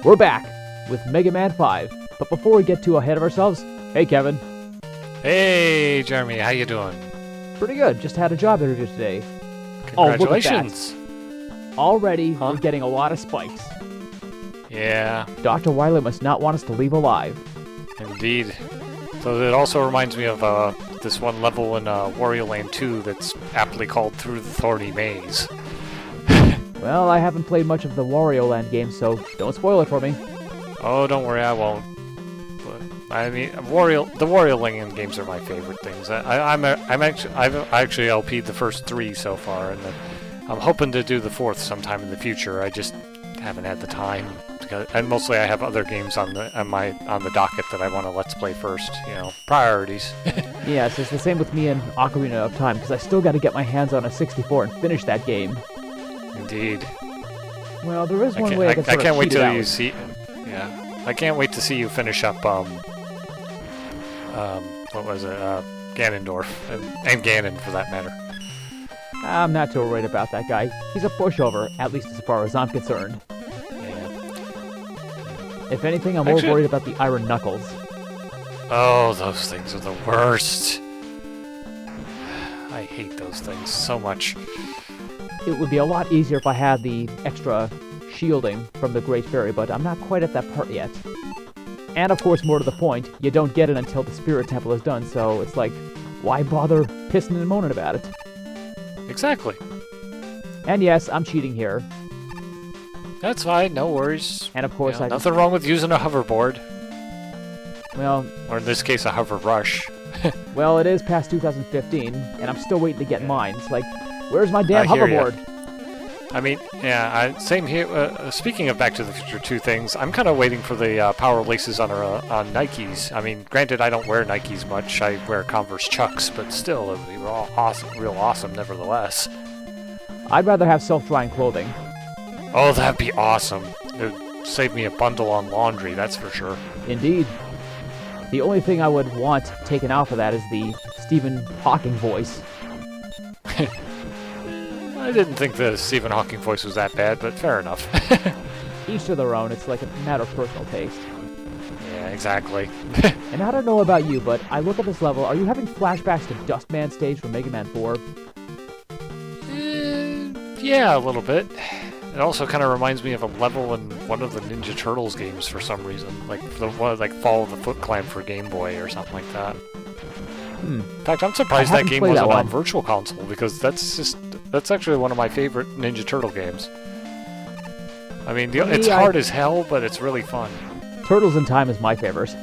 We're back with Mega Man 5. But before we get too ahead of ourselves, hey Kevin. Hey Jeremy, how you doing? Pretty good. Just had a job interview today. Congratulations. Oh, look at that. Already, we're getting a lot of spikes. Yeah. Dr. Wily must not want us to leave alive. Indeed. So it also reminds me of this one level in Wario Land 2 that's aptly called Through the Thorny Maze. Well, I haven't played much of the Wario Land game, so don't spoil it for me. Oh, don't worry, I won't. But, I mean, the Wario Land games are my favorite things. I've actually LP'd the first 3 so far, and I'm hoping to do the 4th sometime in the future. I just haven't had the time, and mostly I have other games on the docket that I want to let's play first. You know, priorities. Yes, it's the same with me and Ocarina of Time, because I still got to get my hands on a 64 and finish that game. Indeed. Well, there is one way I can sort of can't wait cheat it till out. you see. Yeah, I can't wait to see you finish up. What was it? Ganondorf and Ganon, for that matter. I'm not too worried about that guy. He's a pushover, at least as far as I'm concerned. Yeah. If anything, I'm more worried about the Iron Knuckles. Oh, those things are the worst. I hate those things so much. It would be a lot easier if I had the extra shielding from the Great Fairy, but I'm not quite at that part yet. And of course, more to the point, you don't get it until the Spirit Temple is done, so it's like, why bother pissing and moaning about it? Exactly. And yes, I'm cheating here. That's fine, no worries. And of course, nothing wrong with using a hoverboard. Well, or in this case, a hover brush. Well, it is past 2015, and I'm still waiting to get mine. It's like, where's my damn hoverboard? I mean, yeah, same here. Speaking of Back to the Future 2 things, I'm kind of waiting for the power laces on Nikes. I mean, granted, I don't wear Nikes much. I wear Converse Chucks, but still, it would be real awesome nevertheless. I'd rather have self-drying clothing. Oh, that'd be awesome. It would save me a bundle on laundry, that's for sure. Indeed. The only thing I would want taken out for that is the Stephen Hawking voice. I didn't think the Stephen Hawking voice was that bad, but fair enough. Each to their own. It's like a matter of personal taste. Yeah, exactly. And I don't know about you, but I look at this level. Are you having flashbacks to Dustman stage from Mega Man 4? Yeah, a little bit. It also kind of reminds me of a level in one of the Ninja Turtles games for some reason, like Fall of the Foot Clan for Game Boy or something like that. In fact, I'm surprised that game wasn't on Virtual Console, because that's actually one of my favorite Ninja Turtle games. I mean, it's hard as hell, but it's really fun. Turtles in Time is my favorite.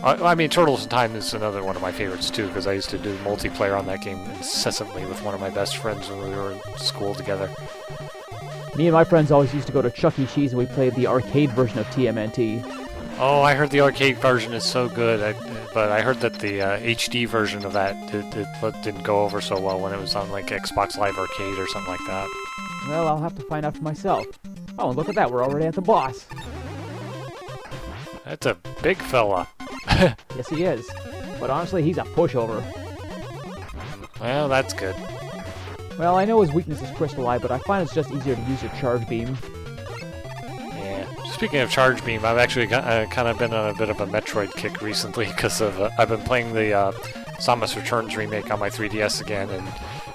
I mean, Turtles in Time is another one of my favorites too, because I used to do multiplayer on that game incessantly with one of my best friends when we were in school together. Me and my friends always used to go to Chuck E. Cheese and we played the arcade version of TMNT. Oh, I heard the arcade version is so good, but I heard that the HD version of that didn't go over so well when it was on like Xbox Live Arcade or something like that. Well, I'll have to find out for myself. Oh, and look at that, we're already at the boss. That's a big fella. Yes, he is. But honestly, he's a pushover. Well, that's good. Well, I know his weakness is Crystal Eye, but I find it's just easier to use your Charge Beam. Yeah. Speaking of Charge Beam, I've actually kind of been on a bit of a Metroid kick recently, because of I've been playing the Samus Returns remake on my 3DS again, and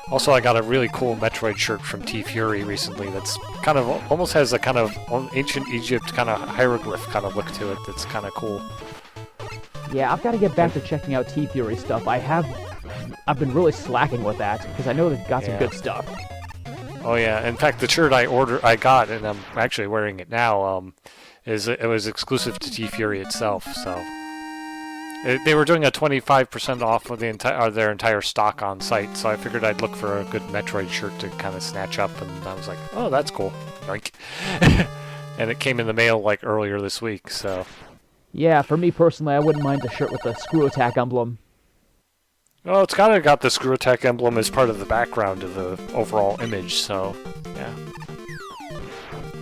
also I got a really cool Metroid shirt from T-Fury recently that's kind of almost has a kind of ancient Egypt kind of hieroglyph kind of look to it that's kind of cool. Yeah, I've got to get back to checking out T-Fury stuff. I've been really slacking with that, because I know they've got some good stuff. Oh yeah, in fact the shirt I got, and I'm actually wearing it now, it was exclusive to T-Fury itself, so... They were doing a 25% off of their entire stock on site, so I figured I'd look for a good Metroid shirt to kind of snatch up, and I was like, oh, that's cool. Like, and it came in the mail like earlier this week, so... Yeah, for me personally, I wouldn't mind a shirt with the Screw Attack emblem. Well, it's kind of got the Screw Attack emblem as part of the background of the overall image, so, yeah.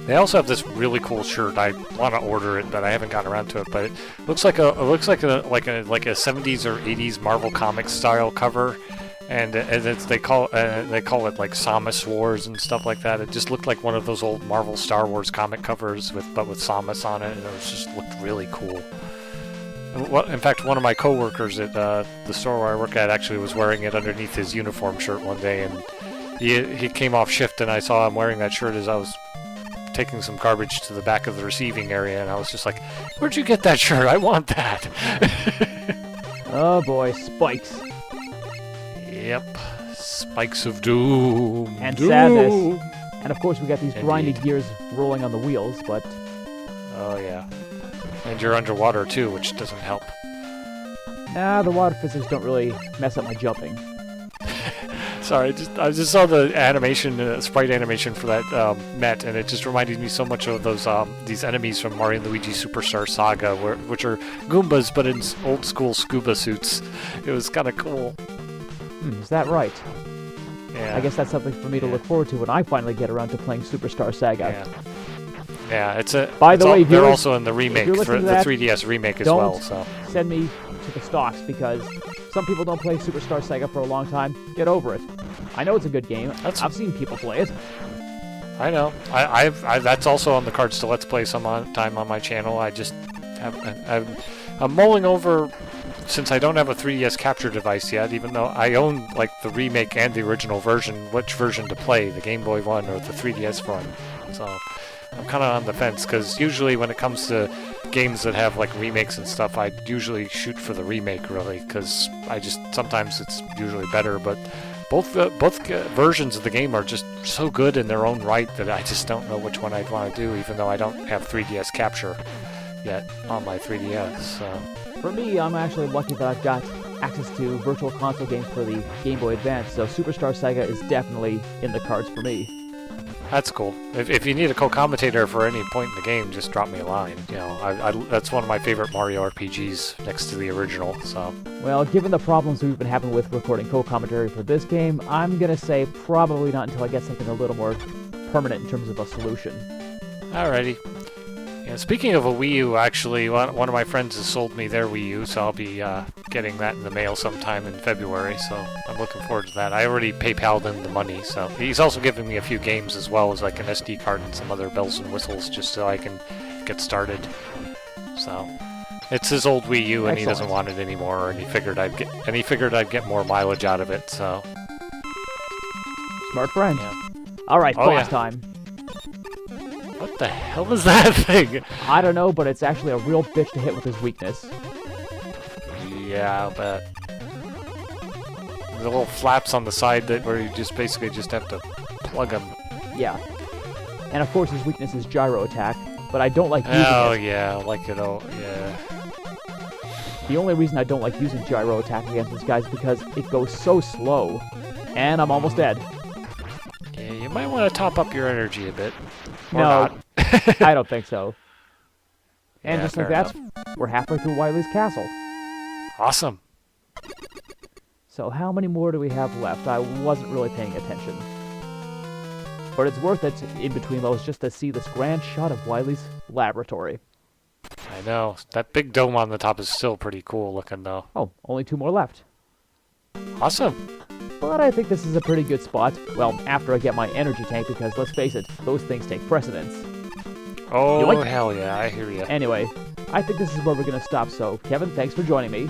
They also have this really cool shirt. I want to order it, but I haven't gotten around to it. But it looks like a 70s or 80s Marvel Comics style cover, and they call it like Samus Wars and stuff like that. It just looked like one of those old Marvel Star Wars comic covers but with Samus on it, and it just looked really cool. In fact, one of my coworkers at the store where I work at actually was wearing it underneath his uniform shirt one day, and he came off shift, and I saw him wearing that shirt as I was taking some garbage to the back of the receiving area, and I was just like, "Where'd you get that shirt? I want that." Oh boy, spikes. Yep, spikes of doom And doom. sadness. And of course we got these Indeed. grindy gears rolling on the wheels, but Oh yeah, and you're underwater too, which doesn't help. nah, the water physics don't really mess up my jumping. Sorry, I just saw the animation, sprite animation for that Met, and it just reminded me so much of those these enemies from Mario & Luigi Superstar Saga, which are Goombas but in old school scuba suits. It was kind of cool. Is that right? Yeah. I guess that's something for me to look forward to when I finally get around to playing Superstar Saga. Yeah, it's a. By the way, they're viewers, also in the remake, you're the listening to that, 3DS remake as don't well. So send me to the stocks because some people don't play Superstar Saga for a long time. Get over it. I know it's a good game. I've seen people play it. I know. That's also on the cards to Let's Play time on my channel. I just I'm mulling over, since I don't have a 3DS capture device yet, even though I own like the remake and the original version, which version to play, the Game Boy one or the 3DS one. So I'm kind of on the fence, because usually when it comes to games that have like remakes and stuff, I usually shoot for the remake, really, because sometimes it's usually better, but both versions of the game are just so good in their own right that I just don't know which one I'd want to do, even though I don't have 3DS capture yet on my 3DS. So. For me, I'm actually lucky that I've got access to virtual console games for the Game Boy Advance, so Superstar Saga is definitely in the cards for me. That's cool. If you need a co-commentator for any point in the game, just drop me a line. You know, that's one of my favorite Mario RPGs next to the original. So. Well, given the problems we've been having with recording co-commentary for this game, I'm gonna say probably not until I get something a little more permanent in terms of a solution. Alrighty. Yeah, speaking of a Wii U, actually, one of my friends has sold me their Wii U, so I'll be getting that in the mail sometime in February, so I'm looking forward to that. I already PayPal'd him the money, so he's also giving me a few games as well as like an SD card and some other bells and whistles just so I can get started. So it's his old Wii U, and he doesn't want it anymore, and he figured I'd get more mileage out of it. So Smart friend. yeah. All right, Oh, boss yeah. time. What the hell is that thing? I don't know, but it's actually a real bitch to hit with his weakness. Yeah, I'll bet. The little flaps on the side where you basically have to plug them. Yeah. And of course his weakness is gyro attack, but I don't like using it. Oh yeah, like it all. Yeah. The only reason I don't like using gyro attack against this guy is because it goes so slow, and I'm almost dead. Yeah, you might want to top up your energy a bit. Or No, not. I don't think so. And Yeah, just like fair that, we're halfway through Wily's castle. Awesome. So how many more do we have left? I wasn't really paying attention. But it's worth it in between those just to see this grand shot of Wily's laboratory. I know. That big dome on the top is still pretty cool looking, though. Oh, only 2 more left. Awesome. But I think this is a pretty good spot. Well, after I get my energy tank, because let's face it, those things take precedence. Oh, Yoink. hell yeah, I hear you. Anyway, I think this is where we're going to stop, so Kevin, thanks for joining me.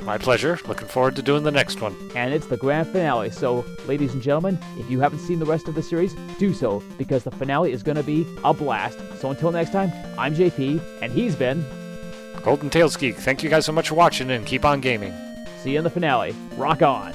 My pleasure. Looking forward to doing the next one. And it's the grand finale, so ladies and gentlemen, if you haven't seen the rest of the series, do so, because the finale is going to be a blast. So until next time, I'm JP, and he's been Golden Tails Geek, thank you guys so much for watching, and keep on gaming. See you in the finale. Rock on!